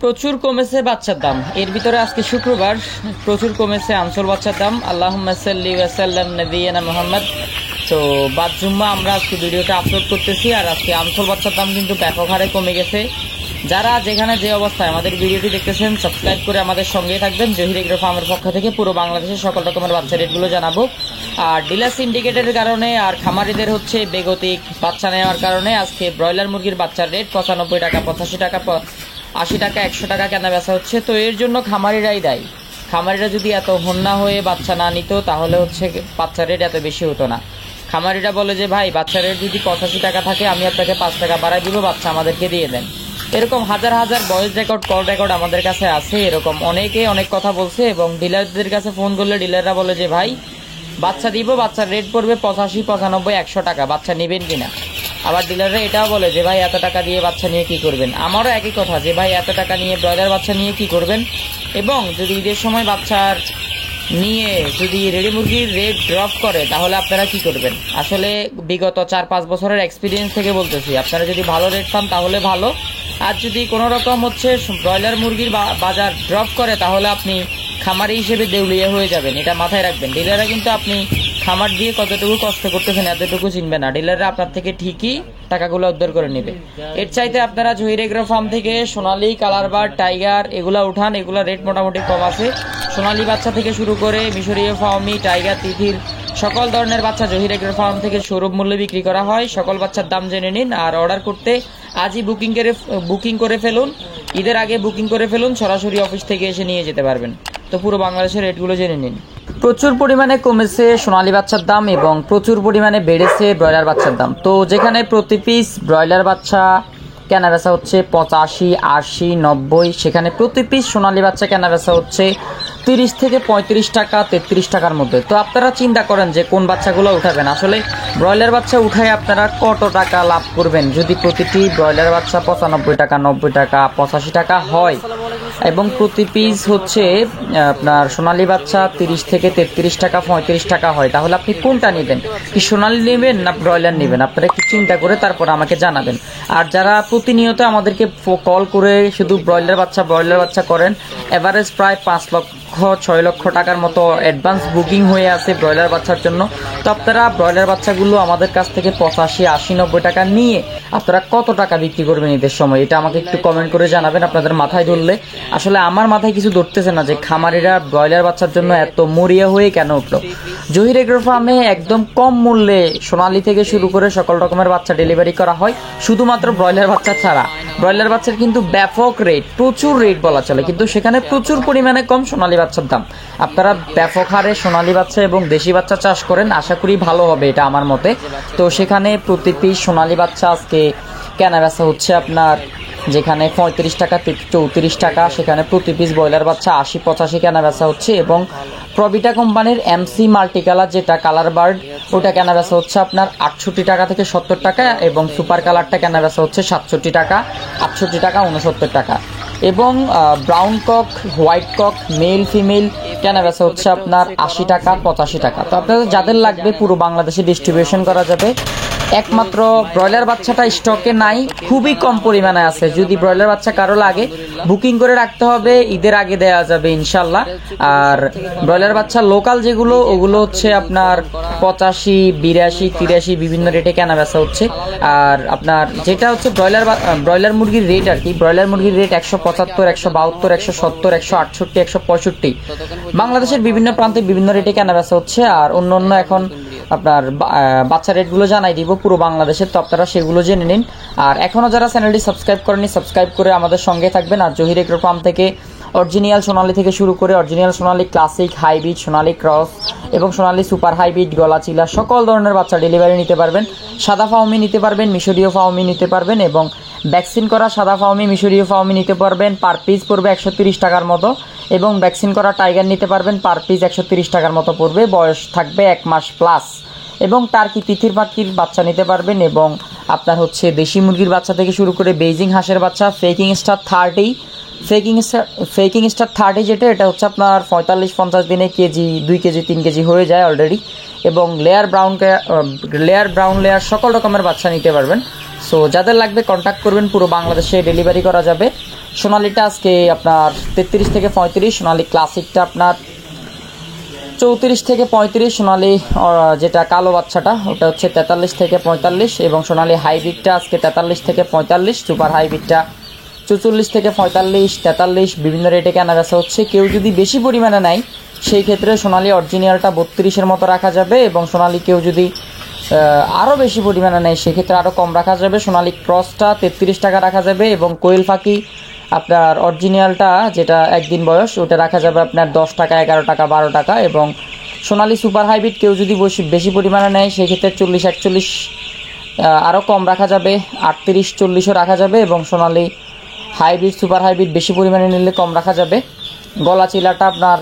প্রচুর কমেছে বাচ্চার দাম। এর ভিতরে আজকে শুক্রবার প্রচুর কমেছে আনসোল বাচ্চার দাম। আল্লাহুম্মা সাল্লি ওয়া সাল্লাম নবিয়ানা মুহাম্মদ। তো বাদ জুম্মা আমরা আজকে ভিডিওটা আপলোড করতেছি। আর আজকে আনসোল বাচ্চার দাম কিন্তু ব্যাপক হারে কমে গেছে। যারা যেখানে যে অবস্থায় আমাদের ভিডিওটি দেখতেছেন সাবস্ক্রাইব করে আমাদের সঙ্গেই থাকবেন। জহির এগ্রো ফার্মের পক্ষ থেকে পুরো বাংলাদেশের সকল রকমের বাচ্চা রেটগুলো জানাবো। আর ডিলার সিন্ডিকেটের কারণে আর খামারিদের হচ্ছে বেগতিক বাচ্চা নেওয়ার কারণে আজকে ব্রয়লার মুরগির বাচ্চার রেট 95 টাকা, 85 টাকা, 80 টাকা, 100 টাকা কেনা বেচা হচ্ছে। তো এর জন্য খামারিরাই দায়ী। খামারিরা যদি এত হন্যা হয়ে বাচ্চা না নিত তাহলে হচ্ছে বাচ্চার রেট এত বেশি হতো না। খামারিরা বলে যে ভাই বাচ্চার রেট যদি 85 টাকা থাকে আমি আপনাকে 5 টাকা বাড়াই দিব, বাচ্চা আমাদেরকে দিয়ে দেন। এরকম হাজার হাজার ভয়েস রেকর্ড, কল রেকর্ড আমাদের কাছে আছে। এরকম অনেকে অনেক কথা বলছে এবং ডিলারদের কাছে ফোন করলে ডিলাররা বলে যে ভাই বাচ্চা দিব, বাচ্চার রেট পড়বে 85, 95, 100 টাকা, বাচ্চা নেবেন কিনা। আবার ডিলাররা এটাও বলে যে ভাই এত টাকা দিয়ে বাচ্চা নিয়ে কি করবেন। আমারও একই কথা যে ভাই এত টাকা নিয়ে ব্রয়লার বাচ্চা নিয়ে কি করবেন। এবং যদি ঈদের সময় বাচ্চার নিয়ে যদি রেডি মুরগির রেট ড্রপ করে তাহলে আপনারা কি করবেন। আসলে বিগত 4-5 বছরের এক্সপিরিয়েন্স থেকে বলতেছি, আপনারা যদি ভালো রেট পান তাহলে ভালো। আর যদি কোনো রকম হচ্ছে ব্রয়লার মুরগির বাজার ড্রপ করে তাহলে আপনি খামারি হিসেবে দেউলিয়া হয়ে যাবেন, এটা মাথায় রাখবেন। ডিলাররা কিন্তু আপনি খামার দিয়ে কতটুকু কষ্ট করতেছেন এতটুকু চিনবে না। ডিলাররা আপনার থেকে ঠিকই টাকাগুলো উদ্ধার করে নেবে। এর চাইতে আপনারা জহির এগ্রো ফার্ম থেকে সোনালী, কালারবার্ড, টাইগার এগুলা উঠান। এগুলা রেট মোটামুটি কম আছে। সোনালী বাচ্চা থেকে শুরু করে মিশরীয় ফার্মি, টাইগার, তিথির সকল ধরনের বাচ্চা জহির এগ্রো ফার্ম থেকে সৌরভ মূল্যে বিক্রি করা হয়। সকল বাচ্চার দাম জেনে নিন। আর অর্ডার করতে আজই বুকিং করে ফেলুন। ঈদের আগে বুকিং করে ফেলুন, সরাসরি অফিস থেকে এসে নিয়ে যেতে পারবেন। তো পুরো বাংলাদেশের রেটগুলো জেনে নিন। প্রচুর পরিমাণে কমেছে সোনালী বাচ্চার দাম এবং প্রচুর পরিমাণে বেড়েছে ব্রয়লার বাচ্চার দাম। তো যেখানে প্রতি পিস ব্রয়লার বাচ্চা কেনা বেচা হচ্ছে 85, 80, 90, সেখানে প্রতি পিস সোনালী বাচ্চা কেনা বেচা হচ্ছে 30 থেকে 35 টাকা, 33 টাকার মধ্যে। তো আপনারা চিন্তা করেন যে কোন বাচ্চাগুলো উঠাবেন। আসলে ব্রয়লার বাচ্চা উঠায় আপনারা কত টাকা লাভ করবেন যদি প্রতিটি ব্রয়লার বাচ্চা 95 টাকা, 90 টাকা, 85 টাকা হয় এবং প্রতি পিস হচ্ছে আপনার সোনালী বাচ্চা 30 থেকে 33 টাকা, 35 টাকা হয়, তাহলে আপনি কোনটা নেবেন? কি সোনালী নেবেন না ব্রয়লার নেবেন? আপনারা একটু চিন্তা করে তারপর আমাকে জানাবেন। আর যারা প্রতিনিয়ত আমাদেরকে কল করে শুধু ব্রয়লার বাচ্চা করেন, এভারেজ প্রায় 5 লক্ষ 6 লক্ষ টাকার মতো অ্যাডভান্স বুকিং হয়ে আছে ব্রয়লার বাচ্চার জন্য। তো আপনারা ব্রয়লার বাচ্চাগুলো আমাদের কাছ থেকে 85, 80, 90 টাকা নিয়ে আপনারা কত টাকা বিক্রি করবেন ঈদের সময়, এটা আমাকে একটু কমেন্ট করে জানাবেন আপনাদের মাথায় ধরলে। আসলে আমার মাথায় কিছু ধরতেছে না যে খামারিরা ব্রয়লার বাচ্চার জন্য এত মরিয়া হয়ে কেন উঠলো। জহির এগ্রো ফার্মে একদম কম মূল্যে সোনালী থেকে শুরু করে সকল রকমের বাচ্চা ডেলিভারি করা হয়, শুধুমাত্র ব্রয়লার বাচ্চা ছাড়া। ব্রয়লার বাচ্চার কিন্তু ব্যাপক রেট, প্রচুর রেট বলা চলে, কিন্তু সেখানে প্রচুর পরিমাণে কম সোনালী বাচ্চার দাম। আপনারা ব্যাপক হারে সোনালী বাচ্চা এবং দেশি বাচ্চা চাষ করেন, আশা করি ভালো হবে এটা আমার মতে। তো সেখানে প্রতি পিস সোনালী বাচ্চা আজকে কেনা বেচা হচ্ছে আপনার যেখানে 35 টাকা, 34 টাকা, সেখানে প্রতি পিস ব্রয়লার বাচ্চা 80, 85 কেনা বেচা হচ্ছে। এবং প্রবিটা কোম্পানির MC মাল্টি কালার যেটা কালার বার্ড, ওটা কেনা বেচা হচ্ছে আপনার 68 টাকা থেকে 70 টাকা এবং সুপার কালারটা কেনা বেচা হচ্ছে 67 টাকা, 68 টাকা, 69 টাকা। এবং brown cock, white cock, male female কেনা বেচা হচ্ছে আপনার 80 টাকা, 85 টাকা। তো আপনাদের যাদের লাগবে পুরো বাংলাদেশে ডিস্ট্রিবিউশন করা যাবে। একমাত্র ব্রয়লার বাচ্চাটা স্টকে নাই, খুবই কম পরিমাণে আছে। যদি ব্রয়লার বাচ্চা কারো লাগে বুকিং করে রাখতে হবে, ঈদের আগে দেওয়া যাবে ইনশাল্লাহ। আর ব্রয়লার বাচ্চা লোকাল যেগুলো ওগুলো হচ্ছে আপনার 85, 82, 83 বিভিন্ন রেটে কেনা বেচা হচ্ছে। আর আপনার যেটা হচ্ছে ব্রয়লার মুরগির রেট আর কি, ব্রয়লার মুরগির রেট 175, 172, 170, 168, 165 বাংলাদেশের বিভিন্ন প্রান্তে বিভিন্ন রেটে কেনা বেচা হচ্ছে। আর অন্য এখন আপনার বাচ্চা রেটগুলো জানাই দিব পুরো বাংলাদেশের, তো আপনারা সেগুলো জেনে নিন। আর এখনও যারা চ্যানেলটি সাবস্ক্রাইব করেনি সাবস্ক্রাইব করে আমাদের সঙ্গে থাকবেন। আর জহির এগ্রো ফার্ম থেকে অরিজিনাল সোনালী থেকে শুরু করে অরিজিনাল সোনালী, ক্লাসিক, হাইব্রিড, সোনালী ক্রস এবং সোনালী সুপার হাইব্রিড, গলাচিলা সকল ধরনের বাচ্চা ডেলিভারি নিতে পারবেন। সাদা ফাউমি নিতে পারবেন, মিশরীয় ফাউমি নিতে পারবেন এবং ভ্যাকসিন করা সাদা ফাউমি, মিশরীয় ফাউমি নিতে পারবেন। পার পিস পড়বে 130 টাকার মতো এবং ভ্যাকসিন করা টাইগার নিতে পারবেন, পার পিস 130 টাকার মতো পড়বে। বয়স থাকবে 1 মাস প্লাস। এবং টার্কি, তিথির পাখির বাচ্চা নিতে পারবেন এবং আপনার হচ্ছে দেশি মুরগির বাচ্চা থেকে শুরু করে বেইজিং হাঁসের বাচ্চা, ফেকিং স্টার 30 যেটা, এটা হচ্ছে আপনার 45-50 দিনে কেজি, 2 কেজি, 3 কেজি হয়ে যায় অলরেডি। এবং লেয়ার ব্রাউন লেয়ার সকল রকমের বাচ্চা নিতে পারবেন। সো যাদের লাগবে কন্ট্যাক্ট করবেন, পুরো বাংলাদেশে ডেলিভারি করা যাবে। সোনালিটা আজকে আপনার 33 থেকে 35, সোনালি ক্লাসিকটা আপনার 34 থেকে 35, সোনালি যেটা কালো বাচ্চাটা ওটা হচ্ছে 43 থেকে 45, এবং সোনালি হাইব্রিডটা আজকে 43 থেকে 45, সুপার হাইব্রিডটা 44 থেকে 45, 43 বিভিন্ন রেটে কেনা বেচা হচ্ছে। কেউ যদি বেশি পরিমাণে নেয় সেই ক্ষেত্রে সোনালি অরিজিনালটা 32-এর মতো রাখা যাবে, এবং সোনালি কেউ যদি আরও বেশি পরিমাণে নেয় সেক্ষেত্রে আরও কম রাখা যাবে। সোনালি ক্রসটা 33 টাকা রাখা যাবে, এবং কোয়েল পাখি আপনার অরিজিনালটা যেটা একদিন বয়স ওটা রাখা যাবে আপনার 10 টাকা, 11 টাকা, 12 টাকা। এবং সোনালি সুপার হাইব্রিড কেউ যদি বেশি পরিমাণে নেয় সেক্ষেত্রে 40-41 আরও কম রাখা যাবে, 38-40ও রাখা যাবে। এবং সোনালি হাইব্রিড সুপার হাইব্রিড বেশি পরিমাণে নিলে কম রাখা যাবে। গলা চিলাটা আপনার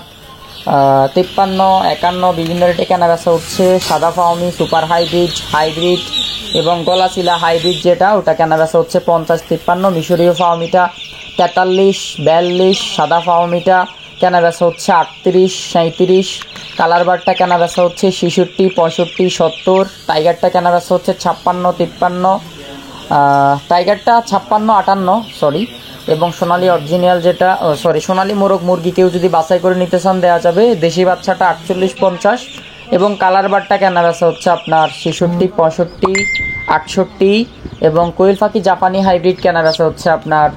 53-51 বিভিন্ন রেটে কেনা বেচা হচ্ছে। সাদা ফাউমি সুপার হাইব্রিড এবং গলা চিলা হাইব্রিড যেটা ওটা কেনা বেচা হচ্ছে 50-53। মিশরীয় ফাউমিটা 43-42, সাদা ফাউমিটা কেনা বেচা হচ্ছে 38-37, কালার বারটা কেনা বেচা হচ্ছে 66-65, 70, টাইগারটা কেনা বেচা হচ্ছে 56-53, টাইগারটা 56-58 সরি। এবং সোনালি অরিজিনাল যেটা সোনালি মোরগ মুরগি কেউ যদি বাছাই করে নিতে চান দেওয়া যাবে। দেশি বাচ্চাটা 48-50, এবং কালার বারটা কেনা বেচা হচ্ছে আপনার 66-65, 68, এবং কোয়েল পাখি জাপানি হাইব্রিড কেনা বেচা হচ্ছে আপনার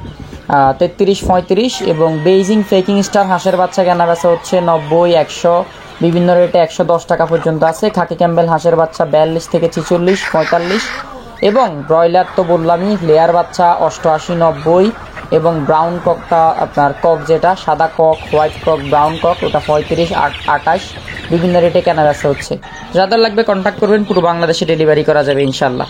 33-35, এবং বেইজিং ফেকিং স্টার হাঁসের বাচ্চা কেনা বেচা হচ্ছে 90-100 বিভিন্ন রেটে 110 টাকা পর্যন্ত আছে। খাকি ক্যাম্বেল হাঁসের বাচ্চা 42 থেকে 46, 45, এবং ব্রয়লার তো বললামই, লেয়ার বাচ্চা 88-90, এবং ব্রাউন ককটা আপনার কক যেটা সাদা cock, white cock, brown cock ওটা 35-28 বিভিন্ন রেটে কেনা বেচা হচ্ছে। যাদের লাগবে কন্ট্যাক্ট করবেন, পুরো বাংলাদেশে ডেলিভারি করা যাবে ইনশাল্লাহ।